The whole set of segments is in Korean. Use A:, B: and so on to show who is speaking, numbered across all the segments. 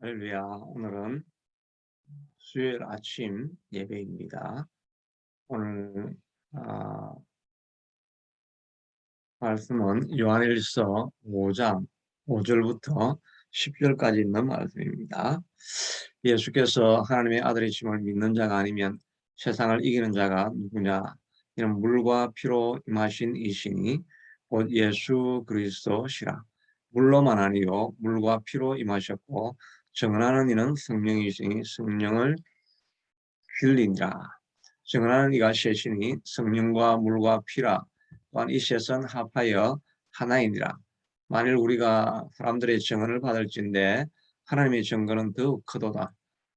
A: 할렐루야. 오늘은 수요일 아침 예배입니다. 오늘 아, 말씀은 요한일서 5장 5절부터 10절까지 있는 말씀입니다. 예수께서 하나님의 아들이심을 믿는 자가 아니면 세상을 이기는 자가 누구냐? 이는 물과 피로 임하신 이시니 곧 예수 그리스도시라. 물로만 아니요 물과 피로 임하셨고 증언하는 이는 성령이시니 성령을 힐린이라. 증언하는 이가 셋이니 성령과 물과 피라. 또한 이 셋은 합하여 하나이니라. 만일 우리가 사람들의 증언을 받을진대 하나님의 증거는 더욱 크도다.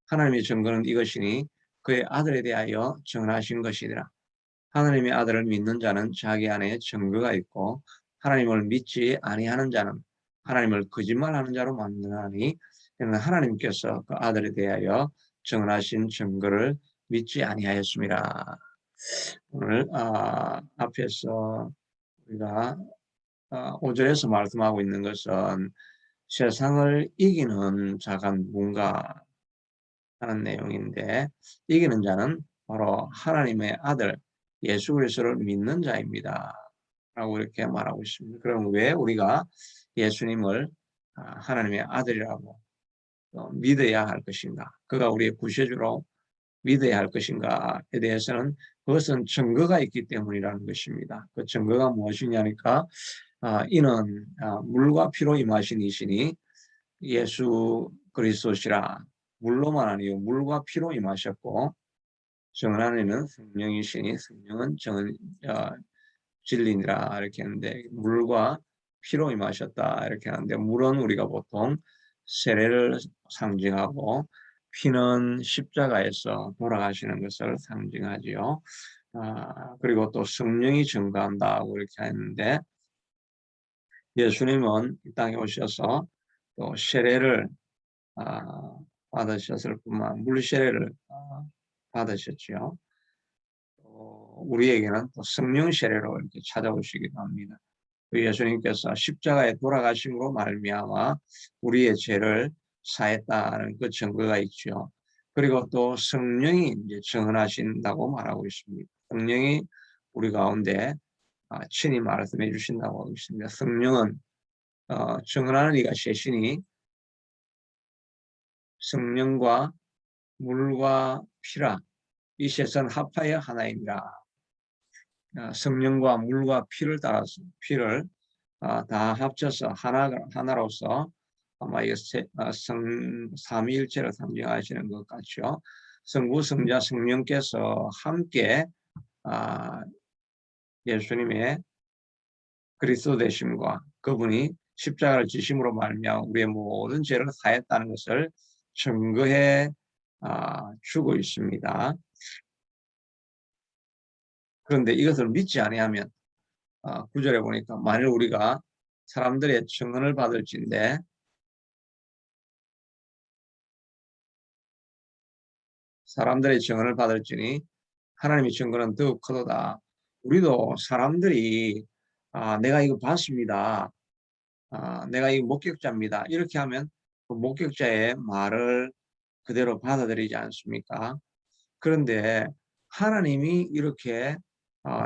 A: 하나님의 증거는 이것이니 그의 아들에 대하여 증언하신 것이니라. 하나님의 아들을 믿는 자는 자기 안에 증거가 있고 하나님을 믿지 아니하는 자는 하나님을 거짓말하는 자로 만드나니 이는 하나님께서 그 아들에 대하여 증언하신 증거를 믿지 아니하였습니다. 오늘 앞에서 우리가 5절에서 말씀하고 있는 것은 세상을 이기는 자가 누군가 하는 내용인데, 이기는 자는 바로 하나님의 아들 예수 그리스도를 믿는 자입니다 라고 이렇게 말하고 있습니다. 그럼 왜 우리가 예수님을 하나님의 아들이라고 믿어야 할 것인가, 그가 우리의 구세주로 믿어야 할 것인가에 대해서는 그것은 증거가 있기 때문이라는 것입니다. 그 증거가 무엇이냐니까 이는 물과 피로 임하신 이시니 예수 그리스도시라. 물로만 아니요 물과 피로 임하셨고 증언하는 이는 성령이시니 성령은 진리니라 이렇게 하는데, 물과 피로 임하셨다 이렇게 하는데, 물은 우리가 보통 세례를 상징하고 피는 십자가에서 돌아가시는 것을 상징하지요. 그리고 또 성령이 증거한다고 이렇게 했는데, 예수님은 이 땅에 오셔서 또 세례를 아, 받으셨을 뿐만 물 세례를 받으셨지요. 우리에게는 또 성령 세례로 이렇게 찾아오시기도 합니다. 예수님께서 십자가에 돌아가심으로 말미암아 우리의 죄를 사했다는 그 증거가 있죠. 그리고 또 성령이 이제 증언하신다고 말하고 있습니다. 성령이 우리 가운데 친히 말씀해 주신다고 하고 있습니다. 성령은 증언하는 이가 셋이니 성령과 물과 피라. 이 셋은 합하여 하나입니다. 성령과 물과 피를 따라서 피를 다 합쳐서 하나로서 아마 삼위일체를 상징하시는 것 같죠. 성부, 성자, 성령께서 함께 예수님의 그리스도 되심과 그분이 십자가를 지심으로 말미암아 우리의 모든 죄를 사했다는 것을 증거해 주고 있습니다. 그런데 이것을 믿지 아니하면 9절에 보니까 만일 우리가 사람들의 증언을 받을진대 사람들의 증언을 받을지니 하나님의 증거는 더욱 크도다. 우리도 사람들이 내가 이거 봤습니다. 내가 이 목격자입니다. 이렇게 하면 그 목격자의 말을 그대로 받아들이지 않습니까? 그런데 하나님이 이렇게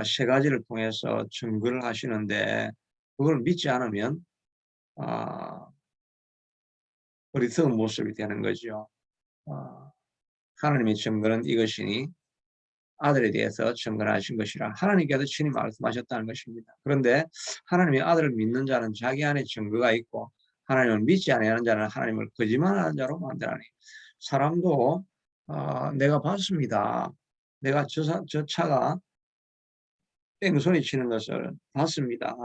A: 세 가지를 통해서 증거를 하시는데 그걸 믿지 않으면 어리석은 모습이 되는 거죠. 하나님의 증거는 이것이니 아들에 대해서 증거하신 것이라 하나님께서 친히 말씀하셨다는 것입니다. 그런데 하나님의 아들을 믿는 자는 자기 안에 증거가 있고 하나님을 믿지 아니하는 자는 하나님을 거짓말하는 자로 만들하니, 사람도 내가 봤습니다. 내가 저 차가 뺑소니 치는 것을 봤습니다.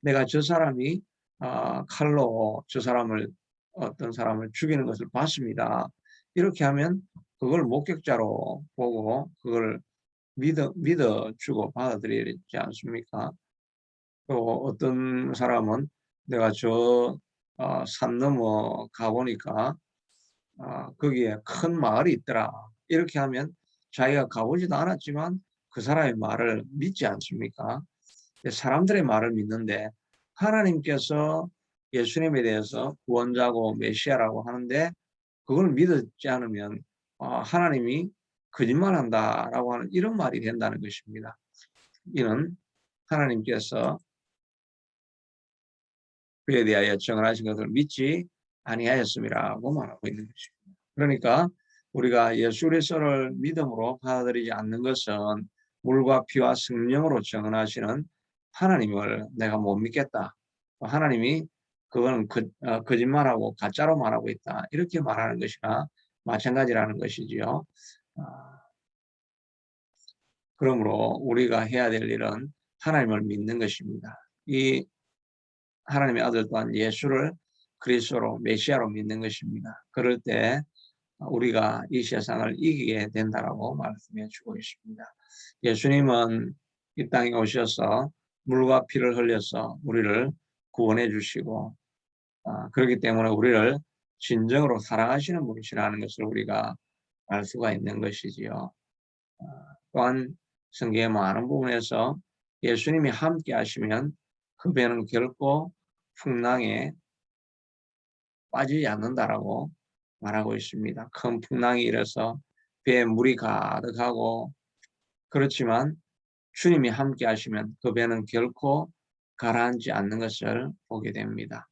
A: 내가 저 사람이 칼로 저 사람을 어떤 사람을 죽이는 것을 봤습니다. 이렇게 하면 그걸 목격자로 보고 그걸 믿어주고 받아들이지 않습니까? 또 어떤 사람은 내가 저 산 넘어 가보니까 거기에 큰 마을이 있더라. 이렇게 하면 자기가 가보지도 않았지만 그 사람의 말을 믿지 않습니까? 사람들의 말을 믿는데 하나님께서 예수님에 대해서 구원자고 메시아라고 하는데 그걸 믿지 않으면 하나님이 거짓말한다라고 하는 이런 말이 된다는 것입니다. 이는 하나님께서 그에 대하여 정하신 것을 믿지 아니하였음이라고 말하고 있는 것입니다. 그러니까 우리가 예수 그리스도를 믿음으로 받아들이지 않는 것은 물과 피와 성령으로 정하시는 하나님을 내가 못 믿겠다. 하나님이 그거는 거짓말하고 가짜로 말하고 있다. 이렇게 말하는 것이나 마찬가지라는 것이지요. 그러므로 우리가 해야 될 일은 하나님을 믿는 것입니다. 이 하나님의 아들 또한 예수를 그리스도로 메시아로 믿는 것입니다. 그럴 때 우리가 이 세상을 이기게 된다라고 말씀해 주고 있습니다. 예수님은 이 땅에 오셔서 물과 피를 흘려서 우리를 구원해 주시고 그렇기 때문에 우리를 진정으로 사랑하시는 분이시라는 것을 우리가 알 수가 있는 것이지요. 또한 성경의 많은 부분에서 예수님이 함께 하시면 그 배는 결코 풍랑에 빠지지 않는다라고 말하고 있습니다. 큰 풍랑이 일어서 배에 물이 가득하고 그렇지만 주님이 함께 하시면 그 배는 결코 가라앉지 않는 것을 보게 됩니다.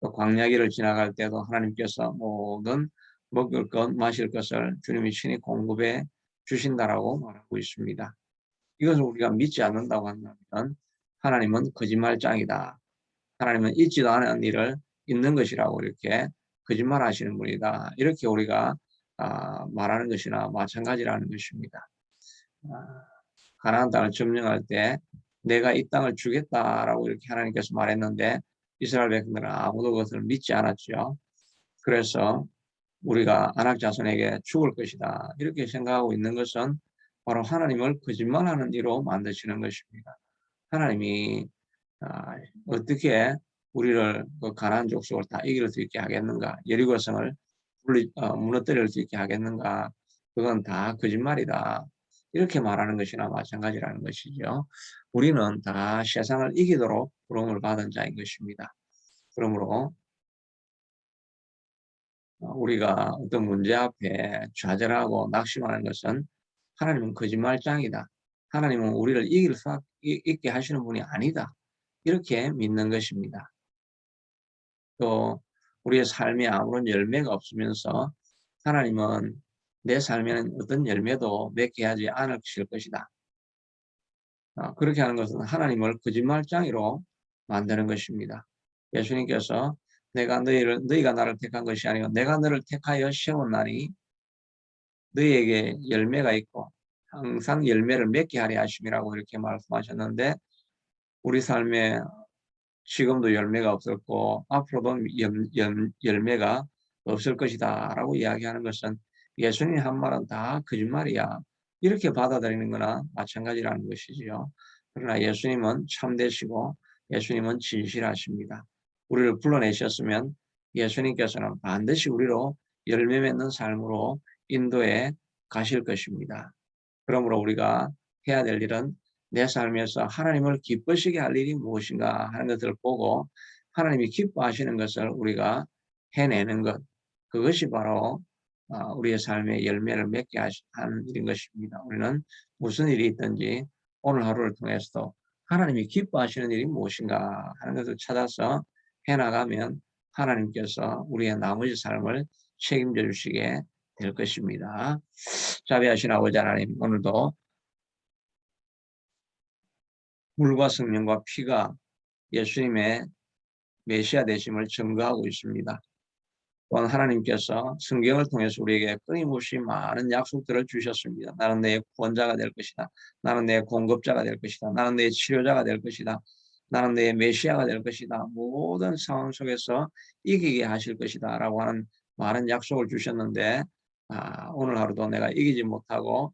A: 또 광야길을 지나갈 때도 하나님께서 모든 먹을 것, 마실 것을 주님이 친히 공급해 주신다라고 말하고 있습니다. 이것을 우리가 믿지 않는다고 한다면 하나님은 거짓말장이다. 하나님은 있지도 않은 일을 있는 것이라고 이렇게 거짓말하시는 분이다. 이렇게 우리가 말하는 것이나 마찬가지라는 것입니다. 가나안 땅을 점령할 때 내가 이 땅을 주겠다라고 이렇게 하나님께서 말했는데 이스라엘 백성들은 아무도 그것을 믿지 않았죠. 그래서 우리가 아낙 자손에게 죽을 것이다 이렇게 생각하고 있는 것은 바로 하나님을 거짓말하는 이로 만드시는 것입니다. 하나님이 어떻게 우리를 그 가나안 족속을 다 이길 수 있게 하겠는가? 여리고성을 무너뜨릴 수 있게 하겠는가? 그건 다 거짓말이다. 이렇게 말하는 것이나 마찬가지라는 것이죠. 우리는 다 세상을 이기도록 부름을 받은 자인 것입니다. 그러므로 우리가 어떤 문제 앞에 좌절하고 낙심하는 것은 하나님은 거짓말장이다. 하나님은 우리를 이길 수 있게 하시는 분이 아니다. 이렇게 믿는 것입니다. 또 우리의 삶에 아무런 열매가 없으면서 하나님은 내 삶에는 어떤 열매도 맺게 하지 않으실 것이다. 그렇게 하는 것은 하나님을 거짓말장이로 만드는 것입니다. 예수님께서 너희가 나를 택한 것이 아니고 내가 너를 택하여 세웠나니 너희에게 열매가 있고 항상 열매를 맺게 하려 하심이라고 이렇게 말씀하셨는데 우리 삶에 지금도 열매가 없었고 앞으로도 열매가 없을 것이다 라고 이야기하는 것은 예수님이 한 말은 다 거짓말이야 이렇게 받아들이는 거나 마찬가지라는 것이지요. 그러나 예수님은 참되시고 예수님은 진실하십니다. 우리를 불러내셨으면 예수님께서는 반드시 우리로 열매 맺는 삶으로 인도해 가실 것입니다. 그러므로 우리가 해야 될 일은 내 삶에서 하나님을 기쁘시게 할 일이 무엇인가 하는 것을 보고 하나님이 기뻐하시는 것을 우리가 해내는 것, 그것이 바로 우리의 삶의 열매를 맺게 하는 일인 것입니다. 우리는 무슨 일이 있든지 오늘 하루를 통해서도 하나님이 기뻐하시는 일이 무엇인가 하는 것을 찾아서 해나가면 하나님께서 우리의 나머지 삶을 책임져 주시게 될 것입니다. 자비하신 아버지 하나님, 오늘도 물과 성령과 피가 예수님의 메시아 되심을 증거하고 있습니다. 또한 하나님께서 성경을 통해서 우리에게 끊임없이 많은 약속들을 주셨습니다. 나는 내 구원자가 될 것이다. 나는 내 공급자가 될 것이다. 나는 내 치료자가 될 것이다. 나는 내 메시아가 될 것이다. 모든 상황 속에서 이기게 하실 것이다. 라고 하는 많은 약속을 주셨는데 오늘 하루도 내가 이기지 못하고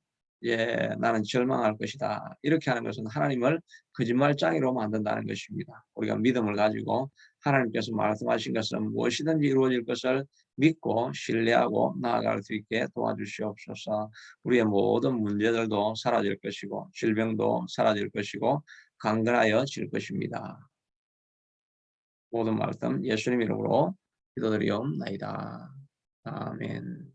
A: 나는 절망할 것이다. 이렇게 하는 것은 하나님을 거짓말장이로 만든다는 것입니다. 우리가 믿음을 가지고 하나님께서 말씀하신 것은 무엇이든지 이루어질 것을 믿고 신뢰하고 나아갈 수 있게 도와주시옵소서. 우리의 모든 문제들도 사라질 것이고 질병도 사라질 것이고 강건하여질 것입니다. 모든 말씀 예수님 이름으로 기도드리옵나이다. 아멘. 아멘.